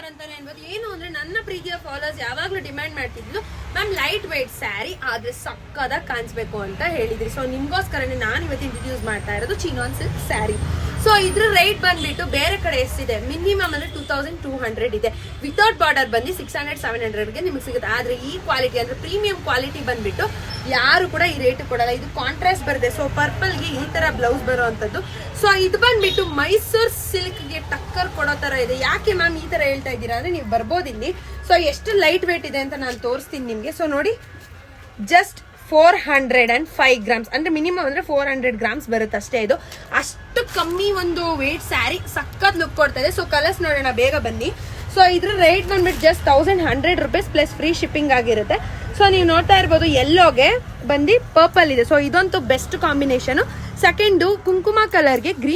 ಅಂತಾನೆ ಅನ್ಬೋದು. ಏನು ಅಂದ್ರೆ ನನ್ನ ಪ್ರೀತಿಯ ಫಾಲೋವರ್ಸ್ ಯಾವಾಗ್ಲೂ ಡಿಮ್ಯಾಂಡ್ ಮಾಡ್ತಿದ್ಲು, ಮ್ಯಾಮ್ ಲೈಟ್ ವೇಟ್ ಸ್ಯಾರಿ ಆದ್ರೆ ಸಕ್ಕದಾಗಿ ಕಾಣಿಸ್ಬೇಕು ಅಂತ ಹೇಳಿದ್ರಿ. ಸೊ ನಿಮ್ಗೋಸ್ಕರನೇ ನಾನು ಇವತ್ತು ಇಂಟ್ರೊಡ್ಯೂಸ್ ಮಾಡ್ತಾ ಇರೋದು ಚಿನಾನ್ ಸಿಲ್ಕ್ ಸ್ಯಾರಿ. ಸೊ ಇದ್ರ ರೇಟ್ ಬಂದ್ಬಿಟ್ಟು ಬೇರೆ ಕಡೆ ಎಷ್ಟಿದೆ, ಮಿನಿಮಮ್ ಅಂದ್ರೆ 2200 ಇದೆ. ವಿತೌಟ್ ಬಾರ್ಡರ್ ಬಂದು 600-700ಗೆ ನಿಮ್ಗೆ ಸಿಗುತ್ತೆ. ಆದ್ರೆ ಈ ಕ್ವಾಲಿಟಿ ಅಂದ್ರೆ ಪ್ರೀಮಿಯಂ ಕ್ವಾಲಿಟಿ ಬಂದ್ಬಿಟ್ಟು ಯಾರು ಕೂಡ ಈ ರೇಟ್ ಕೊಡಲ್ಲ. ಇದು ಕಾಂಟ್ರಾಸ್ಟ್ ಬರುತ್ತೆ. ಸೊ ಪರ್ಪಲ್ಗೆ ಈ ತರ ಬ್ಲೌಸ್ ಬರುವಂತದ್ದು. ಸೊ ಇದು ಬಂದ್ಬಿಟ್ಟು ಮೈಸೂರ್ ಸಿಲ್ಕ್ಗೆ ಟಕ್ಕರ್ ಕೊಡೋ ತರ ಇದೆ. ಯಾಕೆ ಮ್ಯಾಮ್ ಈ ತರ ಹೇಳ್ತಾ ಇದ್ದೀರಾ ಅಂದ್ರೆ ನೀವು ಬರ್ಬೋದು ಇಲ್ಲಿ. ಸೊ ಎಷ್ಟು ಲೈಟ್ ವೇಟ್ ಇದೆ ಅಂತ ನಾನು ತೋರಿಸ್ತೀನಿ ನಿಮ್ಗೆ. ಸೊ ನೋಡಿ, ಜಸ್ಟ್ 405 ಗ್ರಾಮ್ಸ್ ಅಂದ್ರೆ ಮಿನಿಮಮ್ ಅಂದ್ರೆ 400 ಗ್ರಾಮ್ಸ್ ಬರುತ್ತೆ ಅಷ್ಟೇ. ಇದು ಅಷ್ಟು ಕಮ್ಮಿ ಒಂದು ವೇಟ್ ಸ್ಯಾರಿ, ಸಖತ್ ಲುಕ್ ಕೊಡ್ತಾ ಇದೆ. ಸೊ ಕಲರ್ಸ್ ನೋಡೋಣ, ಬೇಗ ಬನ್ನಿ. ಸೊ ಇದ್ರ ರೇಟ್ ಬಂದ್ಬಿಟ್ಟು just 1100 rupees plus free shipping ಆಗಿರುತ್ತೆ. ಸೊ ನೀವು ನೋಡ್ತಾ ಇರ್ಬೋದು, ಯೆಲ್ಲೋಗೆ ಬಂದು ಪರ್ಪಲ್ ಇದೆ. ಸೊ ಇದಂತೂ ಬೆಸ್ಟ್ ಕಾಂಬಿನೇಷನ್. ಸೆಕೆಂಡು ಕುಂಕುಮ ಕಲರ್ಗೆ ಗ್ರೀನ್